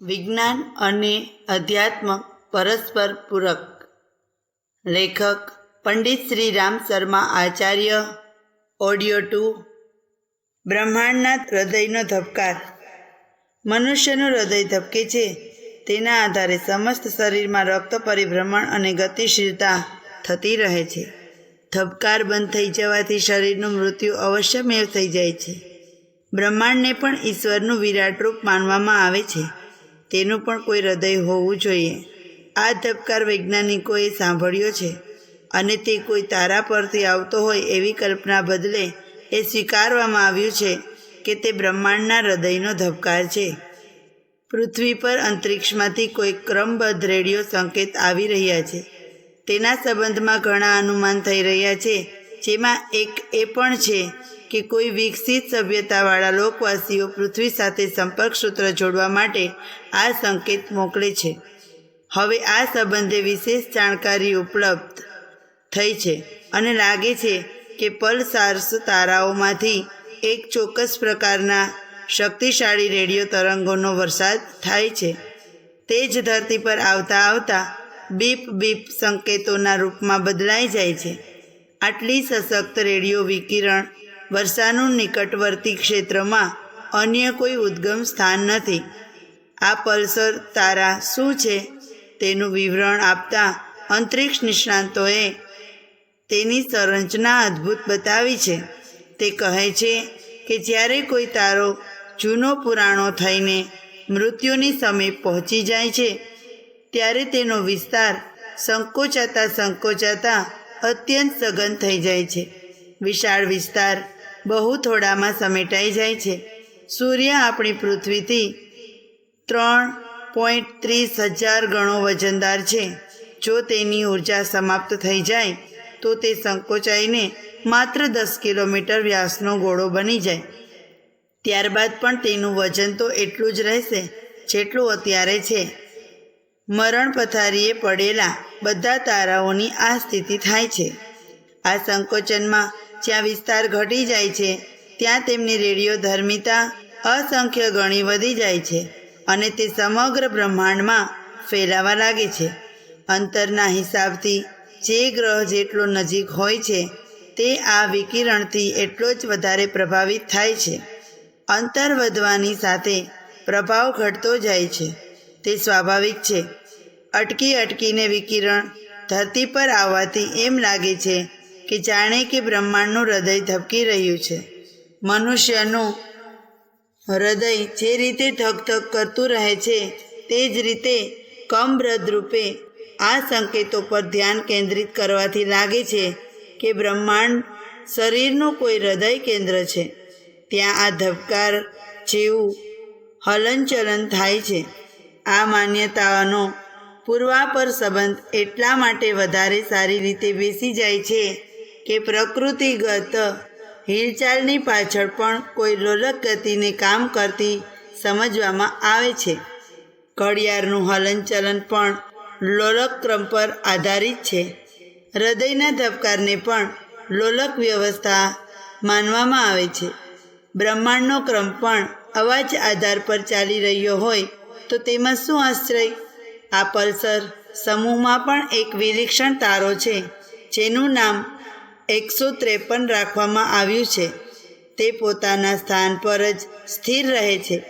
વિજ્ઞાન અને અધ્યાત્મ પરસ્પર પૂરક. લેખક પંડિત શ્રી રામ શર્મા આચાર્ય. ઓડિયો 2. બ્રહ્માંડના હૃદયનો ધબકાર. મનુષ્યનું હૃદય ધબકે છે તેના આધારે સમસ્ત શરીરમાં રક્ત પરિભ્રમણ અને ગતિશીલતા થતી રહે છે. ધબકાર બંધ થઈ જવાથી શરીરનું મૃત્યુ અવશ્યમેવ થઈ જાય છે. બ્રહ્માંડને પણ ઈશ્વરનું વિરાટ રૂપ માનવામાં આવે છે. તેનું પણ કોઈ હૃદય હોવું જોઈએ. આ ધબકાર વૈજ્ઞાનિકોએ સાંભળ્યો છે અને તે કોઈ તારા પરથી આવતો હોય એવી કલ્પના બદલે એ સ્વીકારવામાં આવ્યું છે કે તે બ્રહ્માંડના હૃદયનો ધબકાર છે. પૃથ્વી પર અંતરિક્ષમાંથી કોઈ ક્રમબદ્ધ રેડિયો સંકેત આવી રહ્યા છે. તેના સંબંધમાં ઘણા અનુમાન થઈ રહ્યા છે, જેમાં એક એ પણ છે કે કોઈ વિકસિત સભ્યતાવાળા લોકવાસીઓ પૃથ્વી સાથે સંપર્ક સૂત્ર જોડવા માટે આ સંકેત મોકલે છે. હવે આ સંબંધે વિશેષ જાણકારી ઉપલબ્ધ થઈ છે અને લાગે છે કે પલ્સાર્સ તારાઓમાંથી એક ચોક્કસ પ્રકારના શક્તિશાળી રેડિયો તરંગોનો વરસાદ થાય છે. તે જ ધરતી પર આવતા આવતા બીપ બીપ સંકેતોના રૂપમાં બદલાઈ જાય છે. આટલી સશક્ત રેડિયો વિકિરણ વર્ષાનું નિકટવર્તી ક્ષેત્રમાં અન્ય કોઈ ઉદ્ગમ સ્થાન નથી. આ પલ્સર તારા શું છે તેનું વિવરણ આપતા અંતરિક્ષ નિષ્ણાતોએ તેની સંરચના અદ્ભુત બતાવી છે. તે કહે છે કે જ્યારે કોઈ તારો જૂનો પુરાણો થઈને મૃત્યુની સમીપ પહોંચી જાય છે ત્યારે તેનો વિસ્તાર સંકોચાતા અત્યંત સઘન થઈ જાય છે. વિશાળ વિસ્તાર બહુ થોડામાં સમેટાઈ જાય છે. સૂર્ય આપણી પૃથ્વીથી 3.30,000 ગણો વજનદાર છે. જો તેની ઉર્જા સમાપ્ત થઈ જાય તો તે સંકોચાઈને માત્ર 10 કિલોમીટર વ્યાસનો ગોળો બની જાય. ત્યારબાદ પણ તેનું વજન તો એટલું જ રહેશે જેટલું અત્યારે છે. મરણ પથારીએ પડેલા બધા તારાઓની આ સ્થિતિ થાય છે. આ સંકોચનમાં જ્યાં વિસ્તાર ઘટી જાય છે ત્યાં તેમની રેડિયો ધર્મિતા અસંખ્ય ગણી વધી જાય છે અને તે સમગ્ર બ્રહ્માંડમાં ફેલાવા લાગે છે. અંતરના હિસાબથી જે ગ્રહ જેટલો નજીક હોય છે તે આ વિકિરણથી એટલો જ વધારે પ્રભાવિત થાય છે. અંતર વધવાની સાથે પ્રભાવ ઘટતો જાય છે. તે સ્વાભાવિક છે. અટકીને વિકિરણ ધરતી પર આવવાથી એમ લાગે છે કે જાણે કે બ્રહ્માંડનું હૃદય ધબકી રહ્યું છે. મનુષ્યનું હૃદય જે રીતે ધક ધક કરતું રહે છે તે જ રીતે કમબ્રદ રૂપે આ સંકેતો પર ધ્યાન કેન્દ્રિત કરવાથી લાગે છે કે બ્રહ્માંડ શરીરનું કોઈ હૃદય કેન્દ્ર છે. ત્યાં આ ધબકાર જેવું હલનચલન થાય છે. આ માન્યતાઓનો પૂર્વાપર સંબંધ એટલા માટે વધારે સારી રીતે બેસી જાય છે કે પ્રકૃતિગત હિલચાલની પાછળ પણ કોઈ લોલક ગતિને કામ કરતી સમજવામાં આવે છે. ઘડિયાળનું હલનચલન પણ લોલક ક્રમ પર આધારિત છે. હૃદયના ધબકારને પણ લોલક વ્યવસ્થા માનવામાં આવે છે. બ્રહ્માંડનો ક્રમ પણ આવા જ આધાર પર ચાલી રહ્યો હોય તો તેમાં શું આશ્ચર્ય? આ પલ્સર સમૂહમાં પણ એક વિલક્ષણ તારો છે જેનું નામ 153 રાખવામાં આવ્યું છે. તે પોતાના સ્થાન પર જ સ્થિર રહે છે.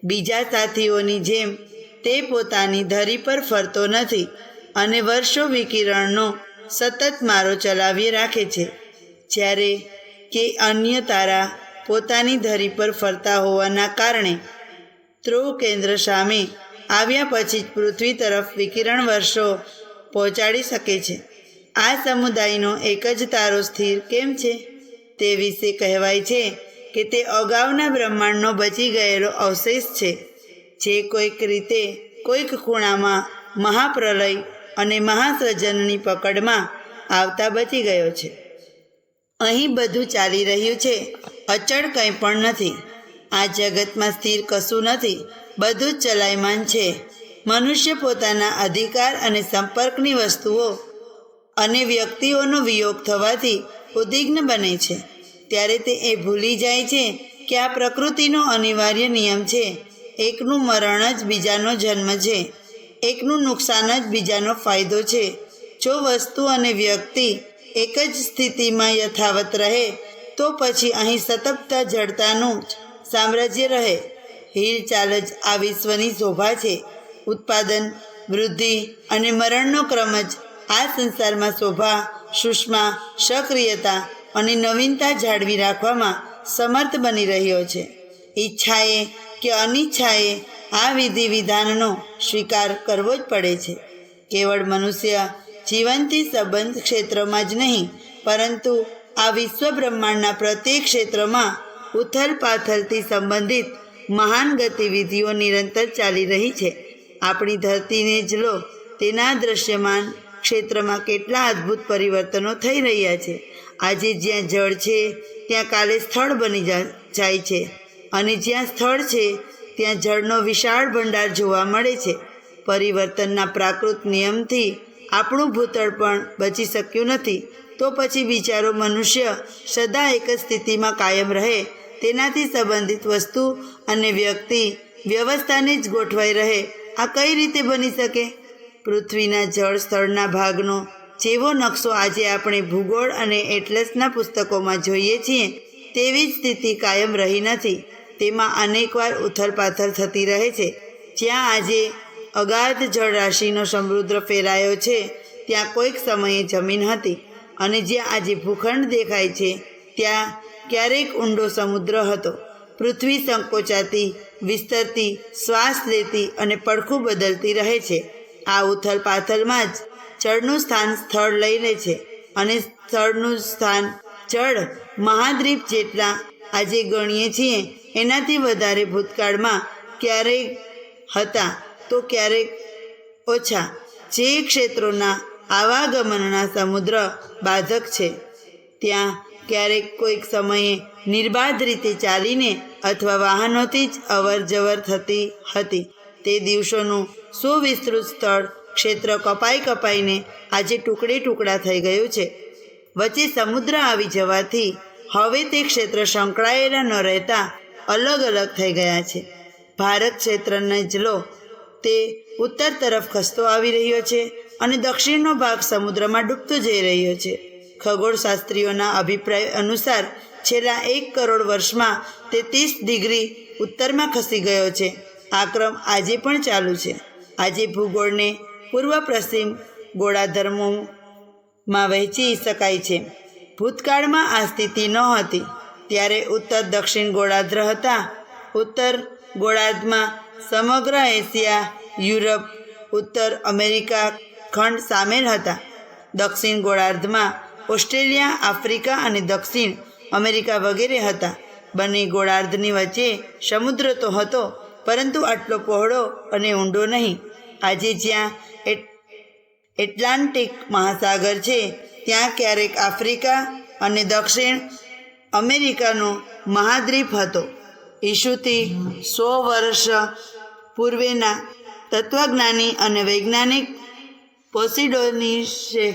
બીજા સાથીઓની જેમ તે પોતાની ધરી પર ફરતો નથી અને વર્ષો વિકિરણનો સતત મારો ચલાવી રાખે છે. જ્યારે કે અન્ય તારા પોતાની ધરી પર ફરતા હોવાના કારણે ધ્રુવ કેન્દ્ર સામે આવ્યા પછી જ પૃથ્વી તરફ વિકિરણ વર્ષો પહોંચાડી શકે છે. આ સમુદાયનો એક જ તારો સ્થિર કેમ છે તે વિશે કહેવાય છે કે તે અગાઉના બ્રહ્માંડનો બચી ગયેલો અવશેષ છે જે કોઈક રીતે કોઈક ખૂણામાં મહાપ્રલય અને મહાસર્જનની પકડમાં આવતા બચી ગયો છે. અહીં બધું ચાલી રહ્યું છે. અચળ કંઈ પણ નથી. આ જગતમાં સ્થિર કશું નથી. બધું જ ચલાયમાન છે. મનુષ્ય પોતાના અધિકાર અને સંપર્કની વસ્તુઓ અને વ્યક્તિઓનો વિયોગ થવાથી ઉદ્વિગ્ન બને છે. ત્યારે તે એ ભૂલી જાય છે કે આ પ્રકૃતિનો અનિવાર્ય નિયમ છે. એકનું મરણ જ બીજાનો જન્મ છે, એકનું નુકસાન જ બીજાનો ફાયદો છે. જો વસ્તુ અને વ્યક્તિ એક જ સ્થિતિમાં યથાવત રહે તો પછી અહીં સતતતા જડતાનું જ સામ્રાજ્ય રહે. હિલચાલ જ આ વિશ્વની શોભા છે. ઉત્પાદન, વૃદ્ધિ અને મરણનો ક્રમ જ આ સંસારમાં શોભા, સુષ્મા, સક્રિયતા અને નવીનતા જાળવી રાખવામાં સમર્થ બની રહ્યો છે. ઈચ્છાએ કે અનિચ્છાએ આ વિધિ વિધાનનો સ્વીકાર કરવો જ પડે છે. કેવળ મનુષ્ય જીવનથી સંબંધ ક્ષેત્રમાં જ નહીં, પરંતુ આ વિશ્વ બ્રહ્માંડના પ્રત્યેક ક્ષેત્રમાં ઉથલ પાથલથી સંબંધિત મહાન ગતિવિધિઓ નિરંતર ચાલી રહી છે. આપણી ધરતીને જ લો, તેના દૃશ્યમાન ક્ષેત્રમાં કેટલા અદ્ભુત પરિવર્તનો થઈ રહ્યા છે. આજે જ્યાં જળ છે ત્યાં કાલે સ્થળ બની જાય છે, અને જ્યાં સ્થળ છે ત્યાં જળનો વિશાળ ભંડાર જોવા મળે છે. પરિવર્તનના પ્રાકૃત નિયમથી આપણું ભૂતળ પણ બચી શક્યું નથી, તો પછી બિચારો મનુષ્ય સદા એક જ સ્થિતિમાં કાયમ રહે, તેનાથી સંબંધિત વસ્તુ અને વ્યક્તિ વ્યવસ્થાને જ ગોઠવાઈ રહે, આ કઈ રીતે બની શકે? પૃથ્વીના જળ સ્થળના ભાગનો જેવો નકશો આજે આપણે ભૂગોળ અને એટલસના પુસ્તકોમાં જોઈએ છીએ, તેવી જ સ્થિતિ કાયમ રહી નથી. તેમાં અનેકવાર ઉથલપાથલ થતી રહે છે. જ્યાં આજે અગાધ જળરાશિનો સમુદ્ર ફેલાયો છે, ત્યાં કોઈક સમયે જમીન હતી, અને જ્યાં આજે ભૂખંડ દેખાય છે ત્યાં ક્યારેક ઊંડો સમુદ્ર હતો. પૃથ્વી સંકોચાતી, વિસ્તરતી, શ્વાસ લેતી અને પડખું બદલતી રહે છે. આ ઉથલપાથલમાં જ જળનું સ્થાન સ્થળ લઈ લે છે, અને સ્થળનું સ્થાન જળ મહાદ્વીપ જેટલા આજે ગણીએ છીએ એનાથી વધારે ભૂતકાળમાં ક્યારેક હતા તો ક્યારેક ઓછા. જે ક્ષેત્રોના આવાગમનના સમુદ્ર બાધક છે, ત્યાં ક્યારેક કોઈક સમયે નિર્બાધ રીતે ચાલીને અથવા વાહનોથી જ અવર જવર થતી હતી. તે દિવસોનું સુવિસ્તૃત સ્થળ ક્ષેત્ર કપાઈને આજે ટુકડે ટુકડા થઈ ગયું છે. વચ્ચે સમુદ્ર આવી જવાથી હવે તે ક્ષેત્ર સંકળાયેલા ન રહેતા અલગ અલગ થઈ ગયા છે. ભારત ક્ષેત્રને જ લો, તે ઉત્તર તરફ ખસતો આવી રહ્યો છે અને દક્ષિણનો ભાગ સમુદ્રમાં ડૂબતો જઈ રહ્યો છે. ખગોળશાસ્ત્રીઓના અભિપ્રાય અનુસાર છેલ્લા 1 કરોડ વર્ષમાં તે 30 ડિગ્રી ઉત્તરમાં ખસી ગયો છે. આ ક્રમ આજે પણ ચાલુ છે. આજે ભૂગોળને પૂર્વ પશ્ચિમ ગોળાર્ધોમાં વહેંચી શકાય છે. ભૂતકાળમાં આ સ્થિતિ નહોતી. ત્યારે ઉત્તર દક્ષિણ ગોળાર્ધ હતા. ઉત્તર ગોળાર્ધમાં સમગ્ર એશિયા, યુરોપ, ઉત્તર અમેરિકા ખંડ સામેલ હતા. દક્ષિણ ગોળાર્ધમાં ઓસ્ટ્રેલિયા, આફ્રિકા અને દક્ષિણ અમેરિકા વગેરે હતા. બંને ગોળાર્ધની વચ્ચે સમુદ્ર તો હતો, પરંતુ આટલો પહોળો અને ઊંડો નહીં. આજે જ્યાં એટલાન્ટિક મહાસાગર છે, ત્યાં ક્યારેક આફ્રિકા અને દક્ષિણ અમેરિકાનો મહાદ્વીપ હતો. ઈસુથી 100 વર્ષ પૂર્વેના તત્વજ્ઞાની અને વૈજ્ઞાનિક પોસિડોનીસે